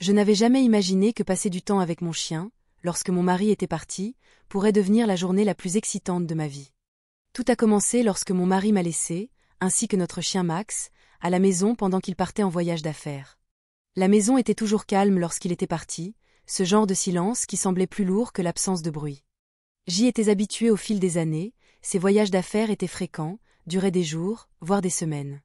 Je n'avais jamais imaginé que passer du temps avec mon chien, lorsque mon mari était parti, pourrait devenir la journée la plus excitante de ma vie. Tout a commencé lorsque mon mari m'a laissé, ainsi que notre chien Max, à la maison pendant qu'il partait en voyage d'affaires. La maison était toujours calme lorsqu'il était parti, ce genre de silence qui semblait plus lourd que l'absence de bruit. J'y étais habituée au fil des années, ces voyages d'affaires étaient fréquents, duraient des jours, voire des semaines.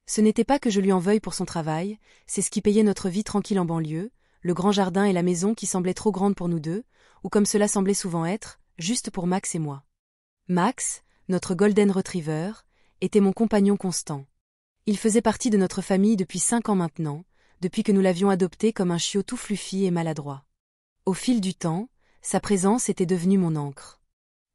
Ce n'était pas que je lui en veuille pour son travail, c'est ce qui payait notre vie tranquille en banlieue, le grand jardin et la maison qui semblaient trop grandes pour nous deux, ou comme cela semblait souvent être, juste pour Max et moi. Max, notre Golden Retriever, était mon compagnon constant. Il faisait partie de notre famille depuis 5 ans maintenant, depuis que nous l'avions adopté comme un chiot tout fluffy et maladroit. Au fil du temps, sa présence était devenue mon ancre.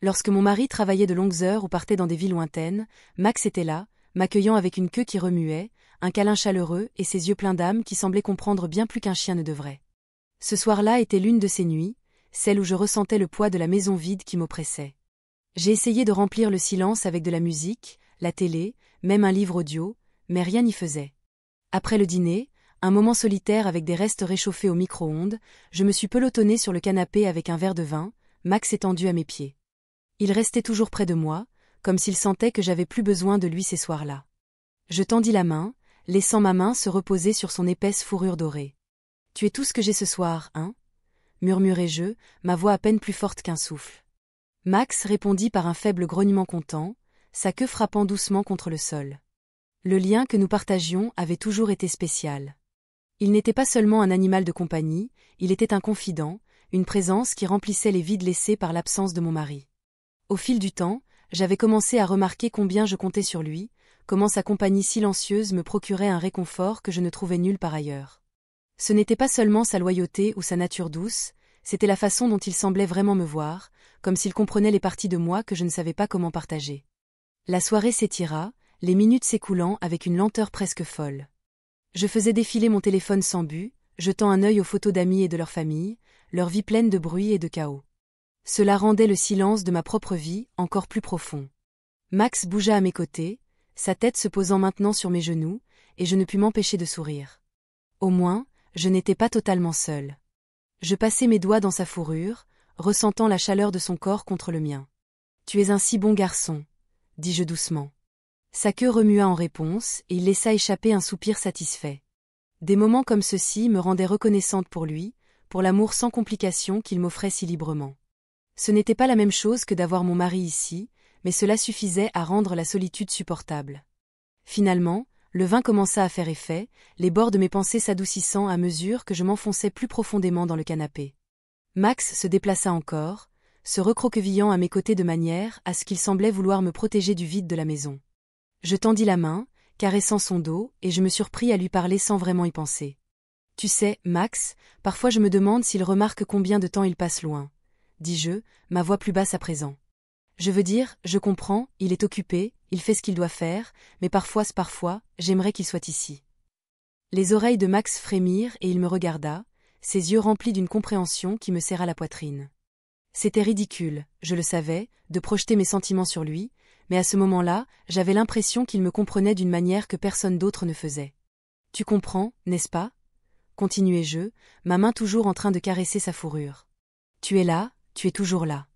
Lorsque mon mari travaillait de longues heures ou partait dans des villes lointaines, Max était là, m'accueillant avec une queue qui remuait, un câlin chaleureux et ses yeux pleins d'âme qui semblaient comprendre bien plus qu'un chien ne devrait. Ce soir-là était l'une de ces nuits, celle où je ressentais le poids de la maison vide qui m'oppressait. J'ai essayé de remplir le silence avec de la musique, la télé, même un livre audio, mais rien n'y faisait. Après le dîner, un moment solitaire avec des restes réchauffés au micro-ondes, je me suis pelotonnée sur le canapé avec un verre de vin, Max étendu à mes pieds. Il restait toujours près de moi, comme s'il sentait que j'avais plus besoin de lui ces soirs-là. Je tendis la main, laissant ma main se reposer sur son épaisse fourrure dorée. « Tu es tout ce que j'ai ce soir, hein ?» murmurai-je, ma voix à peine plus forte qu'un souffle. Max répondit par un faible grognement content, sa queue frappant doucement contre le sol. Le lien que nous partagions avait toujours été spécial. Il n'était pas seulement un animal de compagnie, il était un confident, une présence qui remplissait les vides laissés par l'absence de mon mari. Au fil du temps, j'avais commencé à remarquer combien je comptais sur lui, comment sa compagnie silencieuse me procurait un réconfort que je ne trouvais nulle part ailleurs. Ce n'était pas seulement sa loyauté ou sa nature douce, c'était la façon dont il semblait vraiment me voir, comme s'il comprenait les parties de moi que je ne savais pas comment partager. La soirée s'étira, les minutes s'écoulant avec une lenteur presque folle. Je faisais défiler mon téléphone sans but, jetant un œil aux photos d'amis et de leur famille, leur vie pleine de bruit et de chaos. Cela rendait le silence de ma propre vie encore plus profond. Max bougea à mes côtés, sa tête se posant maintenant sur mes genoux, et je ne pus m'empêcher de sourire. Au moins, je n'étais pas totalement seule. Je passai mes doigts dans sa fourrure, ressentant la chaleur de son corps contre le mien. « Tu es un si bon garçon », dis-je doucement. Sa queue remua en réponse, et il laissa échapper un soupir satisfait. Des moments comme ceux-ci me rendaient reconnaissante pour lui, pour l'amour sans complication qu'il m'offrait si librement. Ce n'était pas la même chose que d'avoir mon mari ici, mais cela suffisait à rendre la solitude supportable. Finalement, le vin commença à faire effet, les bords de mes pensées s'adoucissant à mesure que je m'enfonçais plus profondément dans le canapé. Max se déplaça encore, se recroquevillant à mes côtés de manière à ce qu'il semblait vouloir me protéger du vide de la maison. Je tendis la main, caressant son dos, et je me surpris à lui parler sans vraiment y penser. « Tu sais, Max, parfois je me demande s'il remarque combien de temps il passe loin, » dis-je, ma voix plus basse à présent. Je veux dire, je comprends, il est occupé, il fait ce qu'il doit faire, mais parfois, j'aimerais qu'il soit ici. Les oreilles de Max frémirent et il me regarda, ses yeux remplis d'une compréhension qui me serra la poitrine. C'était ridicule, je le savais, de projeter mes sentiments sur lui, mais à ce moment-là, j'avais l'impression qu'il me comprenait d'une manière que personne d'autre ne faisait. « Tu comprends, n'est-ce pas ?» continuai-je, ma main toujours en train de caresser sa fourrure. « Tu es là, tu es toujours là. »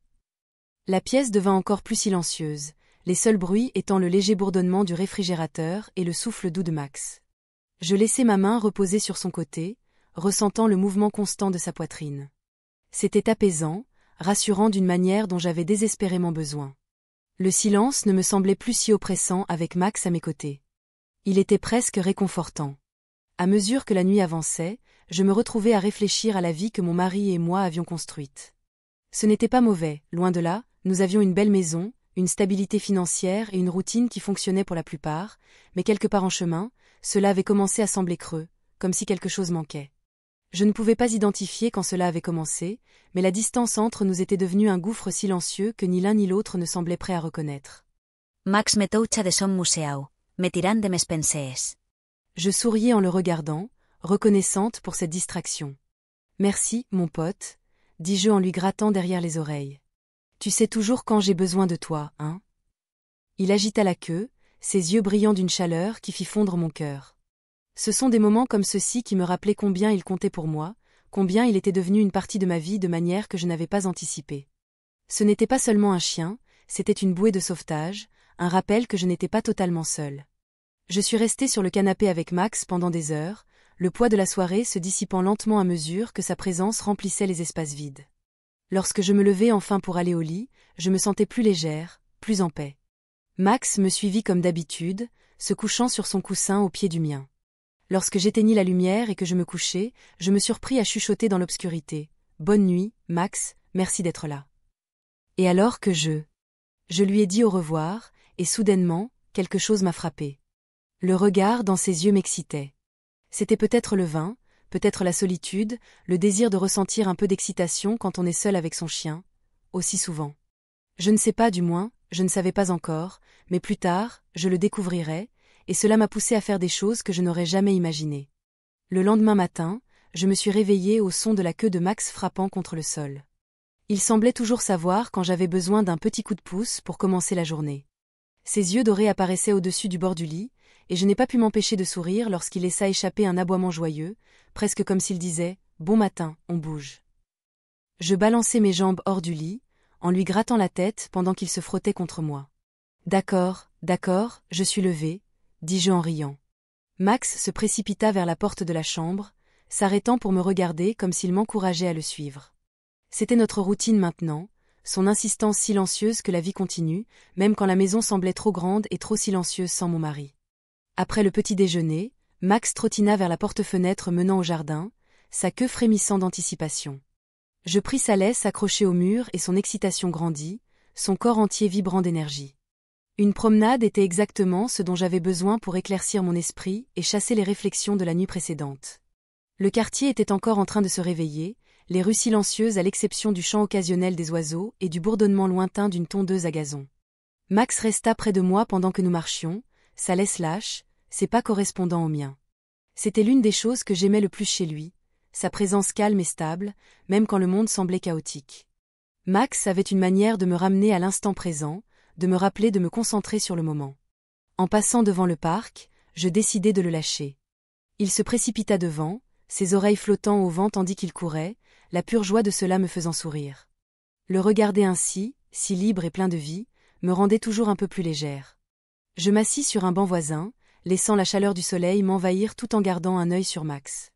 La pièce devint encore plus silencieuse, les seuls bruits étant le léger bourdonnement du réfrigérateur et le souffle doux de Max. Je laissai ma main reposer sur son côté, ressentant le mouvement constant de sa poitrine. C'était apaisant, rassurant d'une manière dont j'avais désespérément besoin. Le silence ne me semblait plus si oppressant avec Max à mes côtés. Il était presque réconfortant. À mesure que la nuit avançait, je me retrouvais à réfléchir à la vie que mon mari et moi avions construite. Ce n'était pas mauvais, loin de là, nous avions une belle maison, une stabilité financière et une routine qui fonctionnait pour la plupart, mais quelque part en chemin, cela avait commencé à sembler creux, comme si quelque chose manquait. Je ne pouvais pas identifier quand cela avait commencé, mais la distance entre nous était devenue un gouffre silencieux que ni l'un ni l'autre ne semblait prêt à reconnaître. Max me toucha de son museu, me tiran de mes pensees. Je souriais en le regardant, reconnaissante pour cette distraction. « Merci, mon pote », dis-je en lui grattant derrière les oreilles. « Tu sais toujours quand j'ai besoin de toi, hein ?» Il agita la queue, ses yeux brillant d'une chaleur qui fit fondre mon cœur. Ce sont des moments comme ceux-ci qui me rappelaient combien il comptait pour moi, combien il était devenu une partie de ma vie de manière que je n'avais pas anticipée. Ce n'était pas seulement un chien, c'était une bouée de sauvetage, un rappel que je n'étais pas totalement seule. Je suis restée sur le canapé avec Max pendant des heures, le poids de la soirée se dissipant lentement à mesure que sa présence remplissait les espaces vides. Lorsque je me levai enfin pour aller au lit, je me sentais plus légère, plus en paix. Max me suivit comme d'habitude, se couchant sur son coussin au pied du mien. Lorsque j'éteignis la lumière et que je me couchai, je me surpris à chuchoter dans l'obscurité. « Bonne nuit, Max, merci d'être là. » Et alors que je lui ai dit au revoir, et soudainement, quelque chose m'a frappé. Le regard dans ses yeux m'excitait. C'était peut-être le vin, peut-être la solitude, le désir de ressentir un peu d'excitation quand on est seul avec son chien, aussi souvent. Je ne sais pas du moins, je ne savais pas encore, mais plus tard, je le découvrirai, et cela m'a poussé à faire des choses que je n'aurais jamais imaginées. Le lendemain matin, je me suis réveillée au son de la queue de Max frappant contre le sol. Il semblait toujours savoir quand j'avais besoin d'un petit coup de pouce pour commencer la journée. Ses yeux dorés apparaissaient au-dessus du bord du lit, et je n'ai pas pu m'empêcher de sourire lorsqu'il laissa échapper un aboiement joyeux, presque comme s'il disait « Bon matin, on bouge ». Je balançai mes jambes hors du lit, en lui grattant la tête pendant qu'il se frottait contre moi. « D'accord, je suis levée », dis-je en riant. Max se précipita vers la porte de la chambre, s'arrêtant pour me regarder comme s'il m'encourageait à le suivre. C'était notre routine maintenant, son insistance silencieuse que la vie continue, même quand la maison semblait trop grande et trop silencieuse sans mon mari. Après le petit déjeuner, Max trottina vers la porte-fenêtre menant au jardin, sa queue frémissant d'anticipation. Je pris sa laisse accrochée au mur et son excitation grandit, son corps entier vibrant d'énergie. Une promenade était exactement ce dont j'avais besoin pour éclaircir mon esprit et chasser les réflexions de la nuit précédente. Le quartier était encore en train de se réveiller, les rues silencieuses à l'exception du chant occasionnel des oiseaux et du bourdonnement lointain d'une tondeuse à gazon. Max resta près de moi pendant que nous marchions, sa laisse lâche, ses pas correspondant aux miens. C'était l'une des choses que j'aimais le plus chez lui, sa présence calme et stable, même quand le monde semblait chaotique. Max avait une manière de me ramener à l'instant présent, de me rappeler de me concentrer sur le moment. En passant devant le parc, je décidai de le lâcher. Il se précipita devant, ses oreilles flottant au vent tandis qu'il courait, la pure joie de cela me faisant sourire. Le regarder ainsi, si libre et plein de vie, me rendait toujours un peu plus légère. Je m'assis sur un banc voisin, laissant la chaleur du soleil m'envahir tout en gardant un œil sur Max.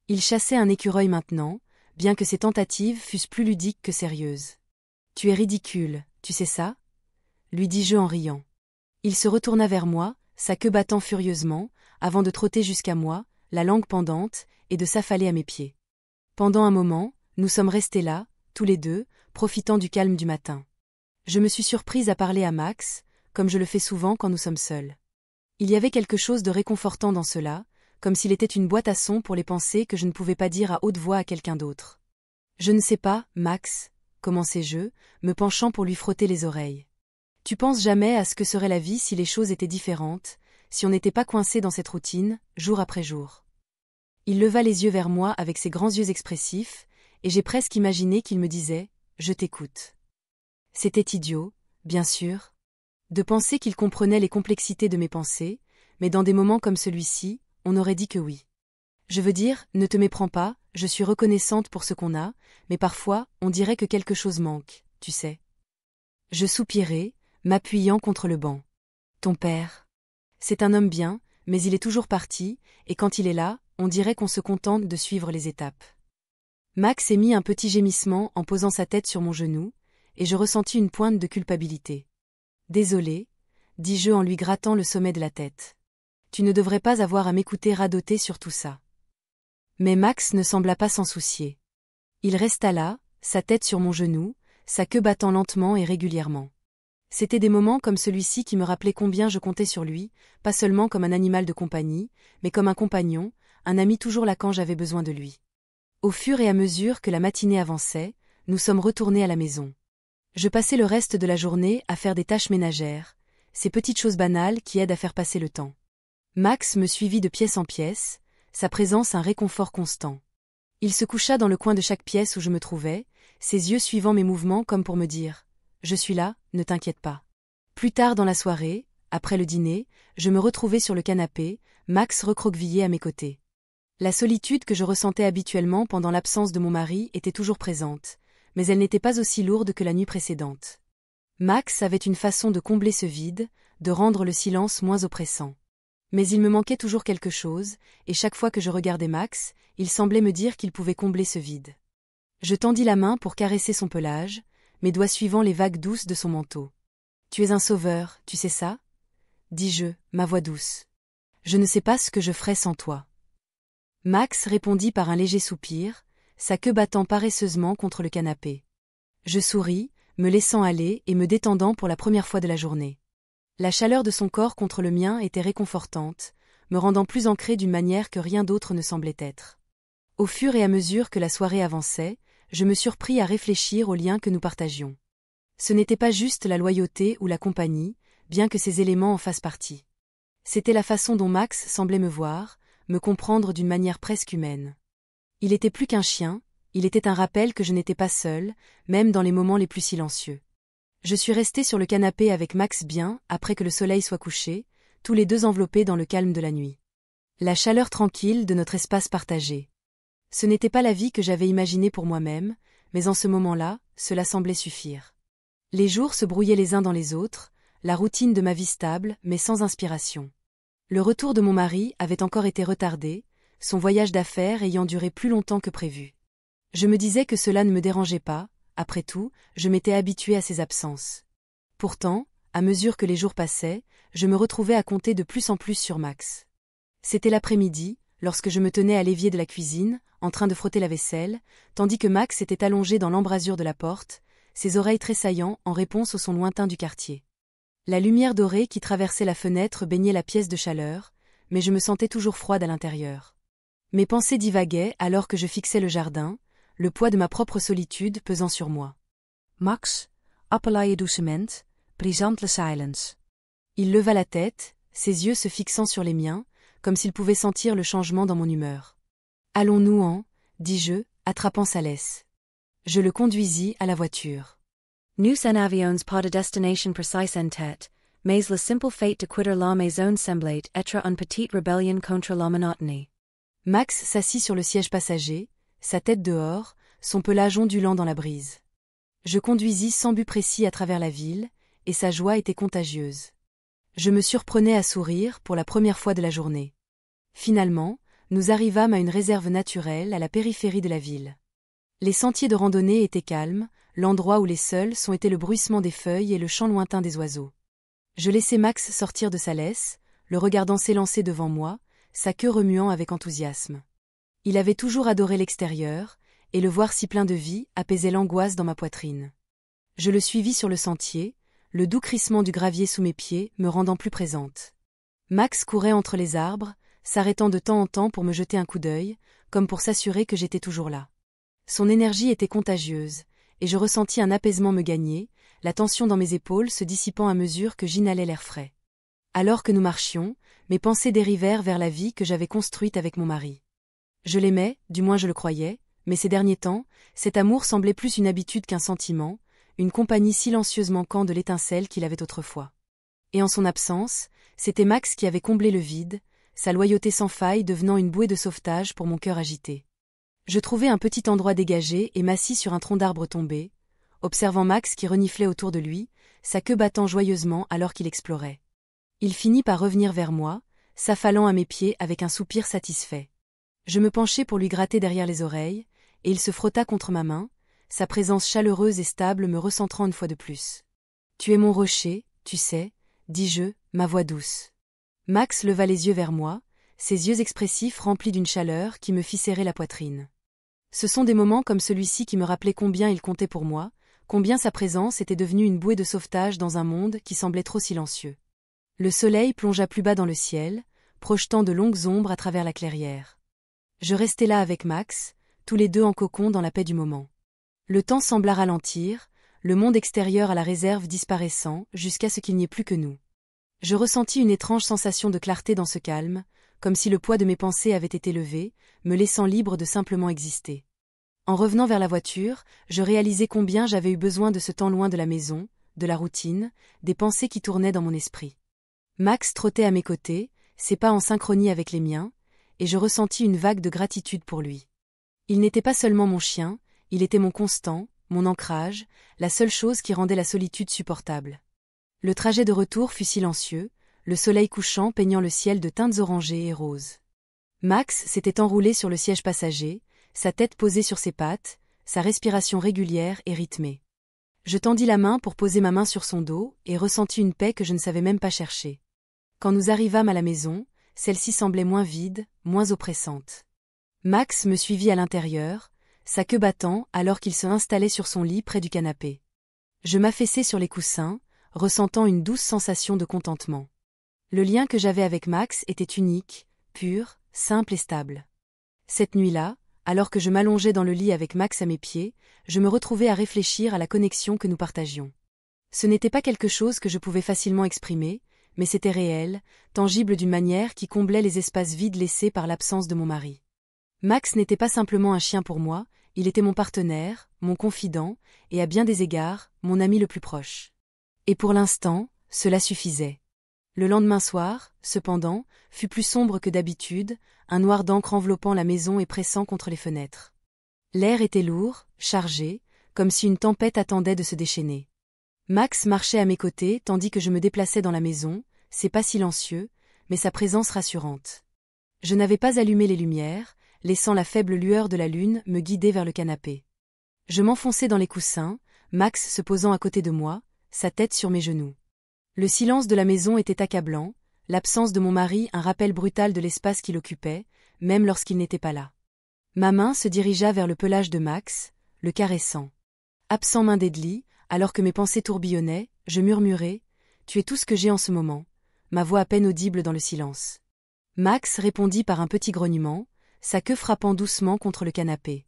Il chassait un écureuil maintenant, bien que ses tentatives fussent plus ludiques que sérieuses. « Tu es ridicule, tu sais ça ?» lui dis-je en riant. Il se retourna vers moi, sa queue battant furieusement, avant de trotter jusqu'à moi, la langue pendante, et de s'affaler à mes pieds. Pendant un moment, nous sommes restés là, tous les deux, profitant du calme du matin. Je me suis surprise à parler à Max, comme je le fais souvent quand nous sommes seuls. Il y avait quelque chose de réconfortant dans cela, comme s'il était une boîte à sons pour les pensées que je ne pouvais pas dire à haute voix à quelqu'un d'autre. « Je ne sais pas, Max, » commençai-je, me penchant pour lui frotter les oreilles. « Tu penses jamais à ce que serait la vie si les choses étaient différentes, si on n'était pas coincé dans cette routine, jour après jour. » Il leva les yeux vers moi avec ses grands yeux expressifs, et j'ai presque imaginé qu'il me disait « Je t'écoute ». C'était idiot, bien sûr, de penser qu'il comprenait les complexités de mes pensées, mais dans des moments comme celui-ci, on aurait dit que oui. Je veux dire, ne te méprends pas, je suis reconnaissante pour ce qu'on a, mais parfois, on dirait que quelque chose manque, tu sais. Je soupirai, m'appuyant contre le banc. Ton père. C'est un homme bien, mais il est toujours parti, et quand il est là, on dirait qu'on se contente de suivre les étapes. Max émit un petit gémissement en posant sa tête sur mon genou, et je ressentis une pointe de culpabilité. Désolé, dis-je en lui grattant le sommet de la tête. Tu ne devrais pas avoir à m'écouter radoter sur tout ça. Mais Max ne sembla pas s'en soucier. Il resta là, sa tête sur mon genou, sa queue battant lentement et régulièrement. C'étaient des moments comme celui-ci qui me rappelaient combien je comptais sur lui, pas seulement comme un animal de compagnie, mais comme un compagnon, un ami toujours là quand j'avais besoin de lui. Au fur et à mesure que la matinée avançait, nous sommes retournés à la maison. Je passai le reste de la journée à faire des tâches ménagères, ces petites choses banales qui aident à faire passer le temps. Max me suivit de pièce en pièce, sa présence un réconfort constant. Il se coucha dans le coin de chaque pièce où je me trouvais, ses yeux suivant mes mouvements comme pour me dire « Je suis là, ne t'inquiète pas ». Plus tard dans la soirée, après le dîner, je me retrouvai sur le canapé, Max recroquevillé à mes côtés. La solitude que je ressentais habituellement pendant l'absence de mon mari était toujours présente, mais elle n'était pas aussi lourde que la nuit précédente. Max avait une façon de combler ce vide, de rendre le silence moins oppressant. Mais il me manquait toujours quelque chose, et chaque fois que je regardais Max, il semblait me dire qu'il pouvait combler ce vide. Je tendis la main pour caresser son pelage, mes doigts suivant les vagues douces de son manteau. « Tu es un sauveur, tu sais ça ?» dis-je, ma voix douce. « Je ne sais pas ce que je ferais sans toi. » Max répondit par un léger soupir, sa queue battant paresseusement contre le canapé. Je souris, me laissant aller et me détendant pour la première fois de la journée. La chaleur de son corps contre le mien était réconfortante, me rendant plus ancrée d'une manière que rien d'autre ne semblait être. Au fur et à mesure que la soirée avançait, je me surpris à réfléchir aux liens que nous partagions. Ce n'était pas juste la loyauté ou la compagnie, bien que ces éléments en fassent partie. C'était la façon dont Max semblait me voir, me comprendre d'une manière presque humaine. Il était plus qu'un chien, il était un rappel que je n'étais pas seule, même dans les moments les plus silencieux. Je suis restée sur le canapé avec Max bien après que le soleil soit couché, tous les deux enveloppés dans le calme de la nuit. La chaleur tranquille de notre espace partagé. Ce n'était pas la vie que j'avais imaginée pour moi-même, mais en ce moment-là, cela semblait suffire. Les jours se brouillaient les uns dans les autres, la routine de ma vie stable, mais sans inspiration. Le retour de mon mari avait encore été retardé, son voyage d'affaires ayant duré plus longtemps que prévu. Je me disais que cela ne me dérangeait pas, après tout, je m'étais habituée à ses absences. Pourtant, à mesure que les jours passaient, je me retrouvais à compter de plus en plus sur Max. C'était l'après-midi, lorsque je me tenais à l'évier de la cuisine, en train de frotter la vaisselle, tandis que Max était allongé dans l'embrasure de la porte, ses oreilles tressaillant en réponse au son lointain du quartier. La lumière dorée qui traversait la fenêtre baignait la pièce de chaleur, mais je me sentais toujours froide à l'intérieur. Mes pensées divaguaient alors que je fixais le jardin, le poids de ma propre solitude pesant sur moi. Max, appelaje doucement, brisant le silence. Il leva la tête, ses yeux se fixant sur les miens, comme s'il pouvait sentir le changement dans mon humeur. « Allons-nous-en » dis-je, attrapant sa laisse. Je le conduisis à la voiture. Nous en avions pas de destination précise en tête, mais le simple fait de quitter la maison semblait être une petite rébellion contre la monotonie. Max s'assit sur le siège passager, sa tête dehors, son pelage ondulant dans la brise. Je conduisis sans but précis à travers la ville, et sa joie était contagieuse. Je me surprenais à sourire pour la première fois de la journée. Finalement, nous arrivâmes à une réserve naturelle à la périphérie de la ville. Les sentiers de randonnée étaient calmes, l'endroit où les seuls sons étaient le bruissement des feuilles et le chant lointain des oiseaux. Je laissai Max sortir de sa laisse, le regardant s'élancer devant moi, sa queue remuant avec enthousiasme. Il avait toujours adoré l'extérieur, et le voir si plein de vie apaisait l'angoisse dans ma poitrine. Je le suivis sur le sentier, le doux crissement du gravier sous mes pieds me rendant plus présente. Max courait entre les arbres, s'arrêtant de temps en temps pour me jeter un coup d'œil, comme pour s'assurer que j'étais toujours là. Son énergie était contagieuse, et je ressentis un apaisement me gagner, la tension dans mes épaules se dissipant à mesure que j'inhalais l'air frais. Alors que nous marchions, mes pensées dérivèrent vers la vie que j'avais construite avec mon mari. Je l'aimais, du moins je le croyais, mais ces derniers temps, cet amour semblait plus une habitude qu'un sentiment, une compagnie silencieuse manquant de l'étincelle qu'il avait autrefois. Et en son absence, c'était Max qui avait comblé le vide, sa loyauté sans faille devenant une bouée de sauvetage pour mon cœur agité. Je trouvai un petit endroit dégagé et m'assis sur un tronc d'arbre tombé, observant Max qui reniflait autour de lui, sa queue battant joyeusement alors qu'il explorait. Il finit par revenir vers moi, s'affalant à mes pieds avec un soupir satisfait. Je me penchai pour lui gratter derrière les oreilles, et il se frotta contre ma main, sa présence chaleureuse et stable me recentrant une fois de plus. « Tu es mon rocher, tu sais, » dis-je, ma voix douce. Max leva les yeux vers moi, ses yeux expressifs remplis d'une chaleur qui me fit serrer la poitrine. Ce sont des moments comme celui-ci qui me rappelaient combien il comptait pour moi, combien sa présence était devenue une bouée de sauvetage dans un monde qui semblait trop silencieux. Le soleil plongea plus bas dans le ciel, projetant de longues ombres à travers la clairière. Je restai là avec Max, tous les deux en cocon dans la paix du moment. Le temps sembla ralentir, le monde extérieur à la réserve disparaissant jusqu'à ce qu'il n'y ait plus que nous. Je ressentis une étrange sensation de clarté dans ce calme, comme si le poids de mes pensées avait été levé, me laissant libre de simplement exister. En revenant vers la voiture, je réalisai combien j'avais eu besoin de ce temps loin de la maison, de la routine, des pensées qui tournaient dans mon esprit. Max trottait à mes côtés, ses pas en synchronie avec les miens, et je ressentis une vague de gratitude pour lui. Il n'était pas seulement mon chien, il était mon constant, mon ancrage, la seule chose qui rendait la solitude supportable. Le trajet de retour fut silencieux, le soleil couchant peignant le ciel de teintes orangées et roses. Max s'était enroulé sur le siège passager, sa tête posée sur ses pattes, sa respiration régulière et rythmée. Je tendis la main pour poser ma main sur son dos et ressentis une paix que je ne savais même pas chercher. Quand nous arrivâmes à la maison, celle-ci semblait moins vide, moins oppressante. Max me suivit à l'intérieur, sa queue battant alors qu'il se installait sur son lit près du canapé. Je m'affaissai sur les coussins, ressentant une douce sensation de contentement. Le lien que j'avais avec Max était unique, pur, simple et stable. Cette nuit-là, alors que je m'allongeais dans le lit avec Max à mes pieds, je me retrouvais à réfléchir à la connexion que nous partagions. Ce n'était pas quelque chose que je pouvais facilement exprimer, mais c'était réel, tangible d'une manière qui comblait les espaces vides laissés par l'absence de mon mari. Max n'était pas simplement un chien pour moi, il était mon partenaire, mon confident, et à bien des égards, mon ami le plus proche. Et pour l'instant, cela suffisait. Le lendemain soir, cependant, fut plus sombre que d'habitude, un noir d'encre enveloppant la maison et pressant contre les fenêtres. L'air était lourd, chargé, comme si une tempête attendait de se déchaîner. Max marchait à mes côtés tandis que je me déplaçais dans la maison, ses pas silencieux, mais sa présence rassurante. Je n'avais pas allumé les lumières, laissant la faible lueur de la lune me guider vers le canapé. Je m'enfonçai dans les coussins, Max se posant à côté de moi, sa tête sur mes genoux. Le silence de la maison était accablant, l'absence de mon mari un rappel brutal de l'espace qu'il occupait, même lorsqu'il n'était pas là. Ma main se dirigea vers le pelage de Max, le caressant. Absent main d'Edli, alors que mes pensées tourbillonnaient, je murmurai « Tu es tout ce que j'ai en ce moment », ma voix à peine audible dans le silence. Max répondit par un petit grognement, sa queue frappant doucement contre le canapé.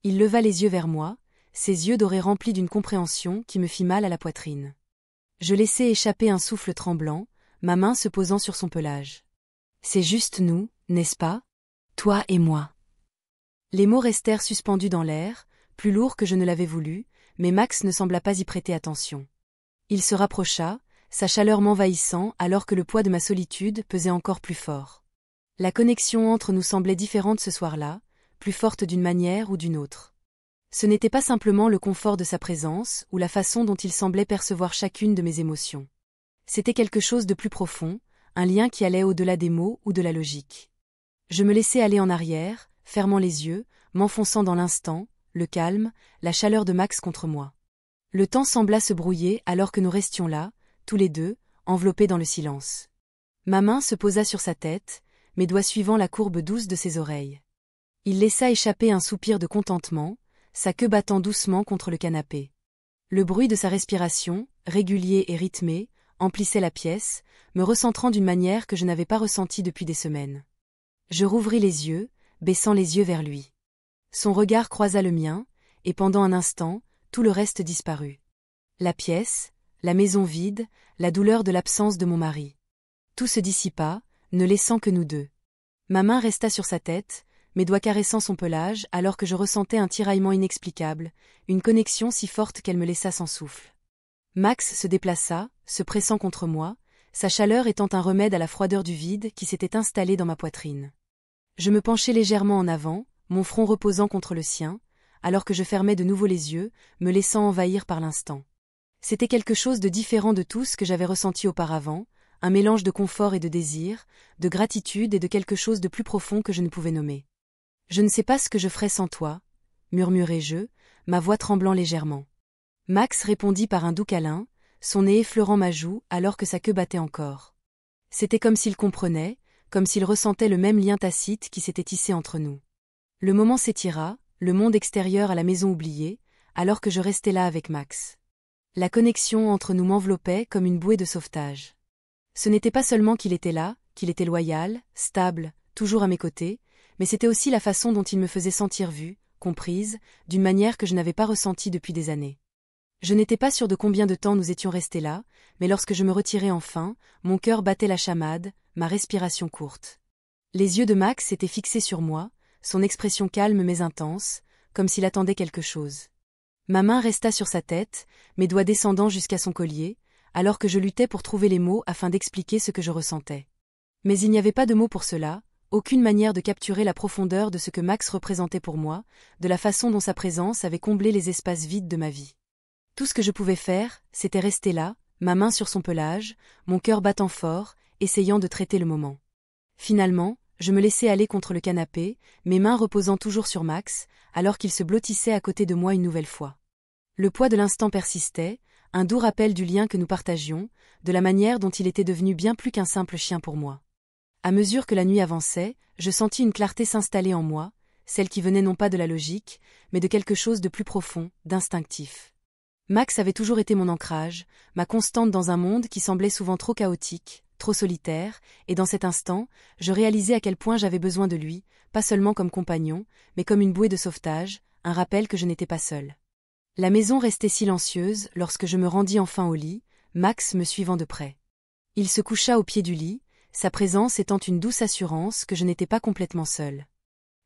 Il leva les yeux vers moi, ses yeux dorés remplis d'une compréhension qui me fit mal à la poitrine. Je laissai échapper un souffle tremblant, ma main se posant sur son pelage. « C'est juste nous, n'est-ce pas? Toi et moi. » Les mots restèrent suspendus dans l'air, plus lourds que je ne l'avais voulu, mais Max ne sembla pas y prêter attention. Il se rapprocha, sa chaleur m'envahissant alors que le poids de ma solitude pesait encore plus fort. La connexion entre nous semblait différente ce soir-là, plus forte d'une manière ou d'une autre. Ce n'était pas simplement le confort de sa présence ou la façon dont il semblait percevoir chacune de mes émotions. C'était quelque chose de plus profond, un lien qui allait au-delà des mots ou de la logique. Je me laissai aller en arrière, fermant les yeux, m'enfonçant dans l'instant, le calme, la chaleur de Max contre moi. Le temps sembla se brouiller alors que nous restions là, tous les deux, enveloppés dans le silence. Ma main se posa sur sa tête, mes doigts suivant la courbe douce de ses oreilles. Il laissa échapper un soupir de contentement, sa queue battant doucement contre le canapé. Le bruit de sa respiration, régulier et rythmé, emplissait la pièce, me recentrant d'une manière que je n'avais pas ressentie depuis des semaines. Je rouvris les yeux, baissant les yeux vers lui. Son regard croisa le mien, et pendant un instant, tout le reste disparut. La pièce, la maison vide, la douleur de l'absence de mon mari. Tout se dissipa, ne laissant que nous deux. Ma main resta sur sa tête, mes doigts caressant son pelage alors que je ressentais un tiraillement inexplicable, une connexion si forte qu'elle me laissa sans souffle. Max se déplaça, se pressant contre moi, sa chaleur étant un remède à la froideur du vide qui s'était installée dans ma poitrine. Je me penchai légèrement en avant, mon front reposant contre le sien, alors que je fermais de nouveau les yeux, me laissant envahir par l'instant. C'était quelque chose de différent de tout ce que j'avais ressenti auparavant, un mélange de confort et de désir, de gratitude et de quelque chose de plus profond que je ne pouvais nommer. « Je ne sais pas ce que je ferais sans toi », murmurai-je, ma voix tremblant légèrement. Max répondit par un doux câlin, son nez effleurant ma joue alors que sa queue battait encore. C'était comme s'il comprenait, comme s'il ressentait le même lien tacite qui s'était tissé entre nous. Le moment s'étira, le monde extérieur à la maison oubliée, alors que je restais là avec Max. La connexion entre nous m'enveloppait comme une bouée de sauvetage. Ce n'était pas seulement qu'il était là, qu'il était loyal, stable, toujours à mes côtés, mais c'était aussi la façon dont il me faisait sentir vue, comprise, d'une manière que je n'avais pas ressentie depuis des années. Je n'étais pas sûre de combien de temps nous étions restés là, mais lorsque je me retirai enfin, mon cœur battait la chamade, ma respiration courte. Les yeux de Max étaient fixés sur moi, son expression calme mais intense, comme s'il attendait quelque chose. Ma main resta sur sa tête, mes doigts descendant jusqu'à son collier, alors que je luttais pour trouver les mots afin d'expliquer ce que je ressentais. Mais il n'y avait pas de mots pour cela, aucune manière de capturer la profondeur de ce que Max représentait pour moi, de la façon dont sa présence avait comblé les espaces vides de ma vie. Tout ce que je pouvais faire, c'était rester là, ma main sur son pelage, mon cœur battant fort, essayant de traiter le moment. Finalement, je me laissais aller contre le canapé, mes mains reposant toujours sur Max, alors qu'il se blottissait à côté de moi une nouvelle fois. Le poids de l'instant persistait, un doux rappel du lien que nous partagions, de la manière dont il était devenu bien plus qu'un simple chien pour moi. À mesure que la nuit avançait, je sentis une clarté s'installer en moi, celle qui venait non pas de la logique, mais de quelque chose de plus profond, d'instinctif. Max avait toujours été mon ancrage, ma constante dans un monde qui semblait souvent trop chaotique, trop solitaire, et dans cet instant, je réalisais à quel point j'avais besoin de lui, pas seulement comme compagnon, mais comme une bouée de sauvetage, un rappel que je n'étais pas seule. La maison restait silencieuse lorsque je me rendis enfin au lit, Max me suivant de près. Il se coucha au pied du lit, sa présence étant une douce assurance que je n'étais pas complètement seule.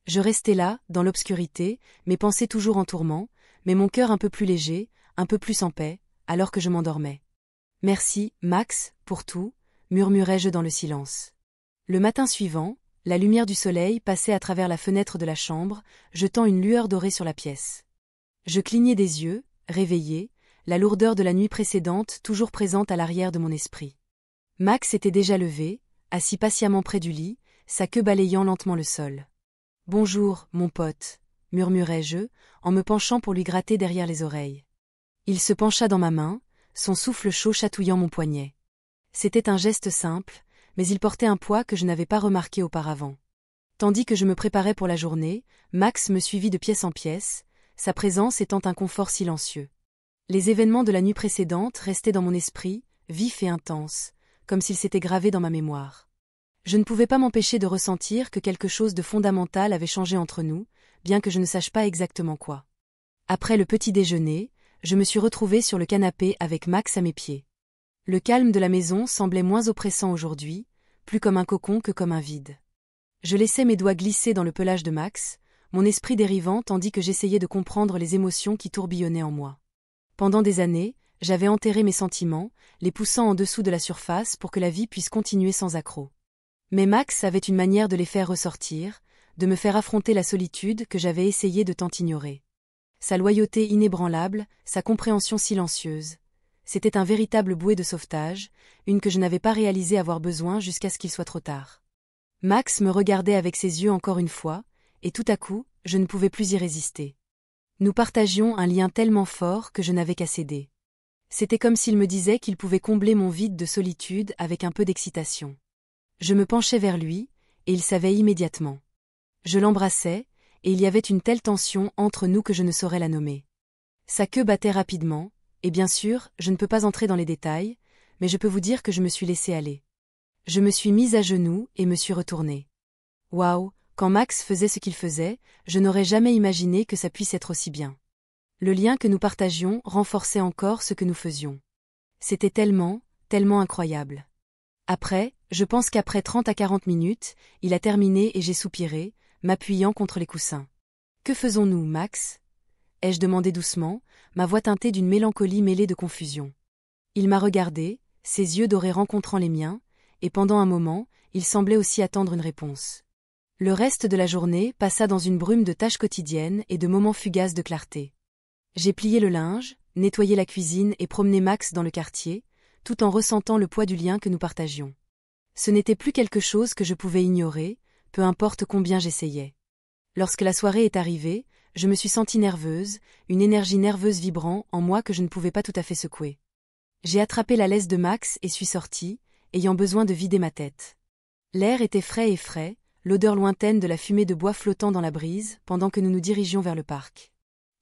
Je restais là, dans l'obscurité, mes pensées toujours en tourment, mais mon cœur un peu plus léger, un peu plus en paix, alors que je m'endormais. « Merci, Max, pour tout », murmurai-je dans le silence. Le matin suivant, la lumière du soleil passait à travers la fenêtre de la chambre, jetant une lueur dorée sur la pièce. Je clignai des yeux, réveillé, la lourdeur de la nuit précédente toujours présente à l'arrière de mon esprit. Max était déjà levé, assis patiemment près du lit, sa queue balayant lentement le sol. « Bonjour, mon pote », murmurai-je, en me penchant pour lui gratter derrière les oreilles. Il se pencha dans ma main, son souffle chaud chatouillant mon poignet. C'était un geste simple, mais il portait un poids que je n'avais pas remarqué auparavant. Tandis que je me préparais pour la journée, Max me suivit de pièce en pièce, sa présence étant un confort silencieux. Les événements de la nuit précédente restaient dans mon esprit, vifs et intenses, comme s'ils s'étaient gravés dans ma mémoire. Je ne pouvais pas m'empêcher de ressentir que quelque chose de fondamental avait changé entre nous, bien que je ne sache pas exactement quoi. Après le petit déjeuner, je me suis retrouvée sur le canapé avec Max à mes pieds. Le calme de la maison semblait moins oppressant aujourd'hui, plus comme un cocon que comme un vide. Je laissais mes doigts glisser dans le pelage de Max, mon esprit dérivant tandis que j'essayais de comprendre les émotions qui tourbillonnaient en moi. Pendant des années, j'avais enterré mes sentiments, les poussant en dessous de la surface pour que la vie puisse continuer sans accroc. Mais Max avait une manière de les faire ressortir, de me faire affronter la solitude que j'avais essayé de tant ignorer. Sa loyauté inébranlable, sa compréhension silencieuse. C'était un véritable bouée de sauvetage, une que je n'avais pas réalisé avoir besoin jusqu'à ce qu'il soit trop tard. Max me regardait avec ses yeux encore une fois, et tout à coup, je ne pouvais plus y résister. Nous partagions un lien tellement fort que je n'avais qu'à céder. C'était comme s'il me disait qu'il pouvait combler mon vide de solitude avec un peu d'excitation. Je me penchai vers lui, et il savait immédiatement. Je l'embrassai, et il y avait une telle tension entre nous que je ne saurais la nommer. Sa queue battait rapidement, et bien sûr, je ne peux pas entrer dans les détails, mais je peux vous dire que je me suis laissé aller. Je me suis mise à genoux et me suis retournée. Waouh, quand Max faisait ce qu'il faisait, je n'aurais jamais imaginé que ça puisse être aussi bien. Le lien que nous partagions renforçait encore ce que nous faisions. C'était tellement, tellement incroyable. Je pense qu'après 30 à 40 minutes, il a terminé et j'ai soupiré, m'appuyant contre les coussins. « Que faisons-nous, Max » ai-je demandé doucement, ma voix teintée d'une mélancolie mêlée de confusion. Il m'a regardé, ses yeux dorés rencontrant les miens, et pendant un moment, il semblait aussi attendre une réponse. Le reste de la journée passa dans une brume de tâches quotidiennes et de moments fugaces de clarté. J'ai plié le linge, nettoyé la cuisine et promené Max dans le quartier, tout en ressentant le poids du lien que nous partagions. Ce n'était plus quelque chose que je pouvais ignorer, peu importe combien j'essayais. Lorsque la soirée est arrivée, je me suis sentie nerveuse, une énergie nerveuse vibrant en moi que je ne pouvais pas tout à fait secouer. J'ai attrapé la laisse de Max et suis sortie, ayant besoin de vider ma tête. L'air était frais, l'odeur lointaine de la fumée de bois flottant dans la brise pendant que nous nous dirigions vers le parc.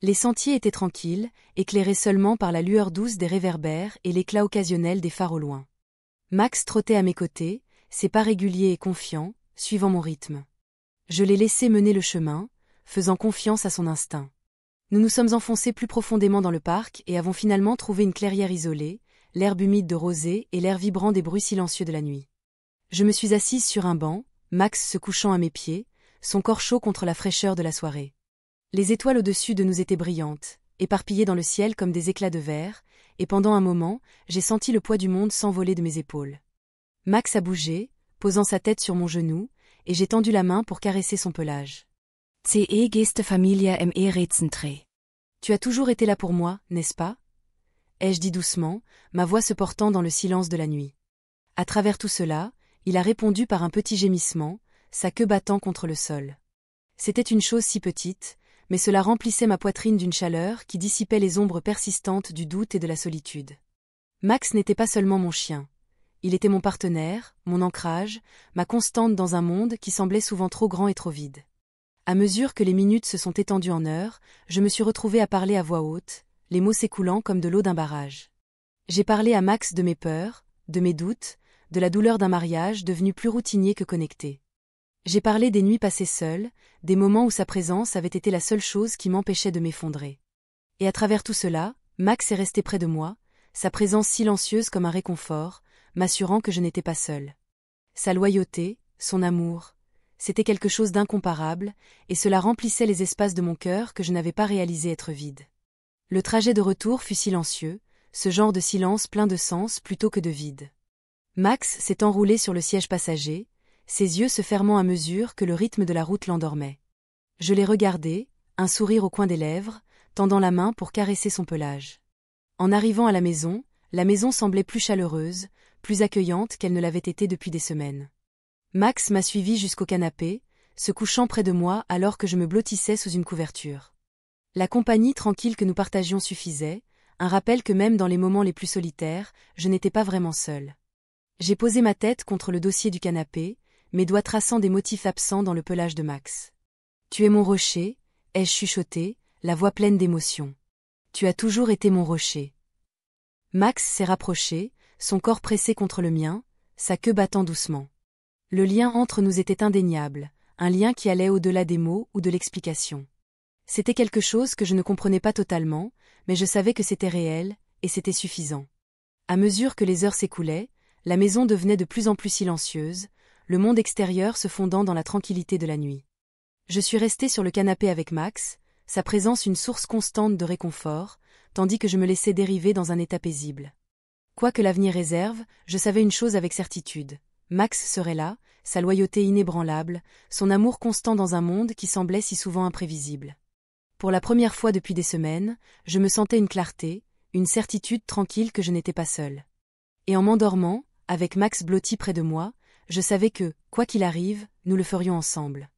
Les sentiers étaient tranquilles, éclairés seulement par la lueur douce des réverbères et l'éclat occasionnel des phares au loin. Max trottait à mes côtés, ses pas réguliers et confiants, suivant mon rythme. Je l'ai laissé mener le chemin, faisant confiance à son instinct. Nous nous sommes enfoncés plus profondément dans le parc et avons finalement trouvé une clairière isolée, l'herbe humide de rosée et l'air vibrant des bruits silencieux de la nuit. Je me suis assise sur un banc, Max se couchant à mes pieds, son corps chaud contre la fraîcheur de la soirée. Les étoiles au-dessus de nous étaient brillantes, éparpillées dans le ciel comme des éclats de verre, et pendant un moment, j'ai senti le poids du monde s'envoler de mes épaules. Max a bougé, posant sa tête sur mon genou, et j'ai tendu la main pour caresser son pelage. CE geste Familie im Ehrenzentre. Tu as toujours été là pour moi, n'est-ce pas? Ai-je dit doucement, ma voix se portant dans le silence de la nuit. À travers tout cela, il a répondu par un petit gémissement, sa queue battant contre le sol. C'était une chose si petite, mais cela remplissait ma poitrine d'une chaleur qui dissipait les ombres persistantes du doute et de la solitude. Max n'était pas seulement mon chien. Il était mon partenaire, mon ancrage, ma constante dans un monde qui semblait souvent trop grand et trop vide. À mesure que les minutes se sont étendues en heures, je me suis retrouvée à parler à voix haute, les mots s'écoulant comme de l'eau d'un barrage. J'ai parlé à Max de mes peurs, de mes doutes, de la douleur d'un mariage devenu plus routinier que connecté. J'ai parlé des nuits passées seules, des moments où sa présence avait été la seule chose qui m'empêchait de m'effondrer. Et à travers tout cela, Max est resté près de moi, sa présence silencieuse comme un réconfort, m'assurant que je n'étais pas seule. Sa loyauté, son amour, c'était quelque chose d'incomparable, et cela remplissait les espaces de mon cœur que je n'avais pas réalisé être vides. Le trajet de retour fut silencieux, ce genre de silence plein de sens plutôt que de vide. Max s'est enroulé sur le siège passager, ses yeux se fermant à mesure que le rythme de la route l'endormait. Je l'ai regardé, un sourire au coin des lèvres, tendant la main pour caresser son pelage. En arrivant à la maison semblait plus chaleureuse, plus accueillante qu'elle ne l'avait été depuis des semaines. Max m'a suivi jusqu'au canapé, se couchant près de moi alors que je me blottissais sous une couverture. La compagnie tranquille que nous partagions suffisait, un rappel que même dans les moments les plus solitaires, je n'étais pas vraiment seule. J'ai posé ma tête contre le dossier du canapé, mes doigts traçant des motifs absents dans le pelage de Max. « Tu es mon rocher », ai-je chuchoté, la voix pleine d'émotion. « Tu as toujours été mon rocher. » Max s'est rapproché, son corps pressé contre le mien, sa queue battant doucement. Le lien entre nous était indéniable, un lien qui allait au-delà des mots ou de l'explication. C'était quelque chose que je ne comprenais pas totalement, mais je savais que c'était réel, et c'était suffisant. À mesure que les heures s'écoulaient, la maison devenait de plus en plus silencieuse, le monde extérieur se fondant dans la tranquillité de la nuit. Je suis restée sur le canapé avec Max, sa présence une source constante de réconfort, tandis que je me laissais dériver dans un état paisible. Quoi que l'avenir réserve, je savais une chose avec certitude. Max serait là, sa loyauté inébranlable, son amour constant dans un monde qui semblait si souvent imprévisible. Pour la première fois depuis des semaines, je me sentais une clarté, une certitude tranquille que je n'étais pas seule. Et en m'endormant, avec Max blotti près de moi, je savais que, quoi qu'il arrive, nous le ferions ensemble.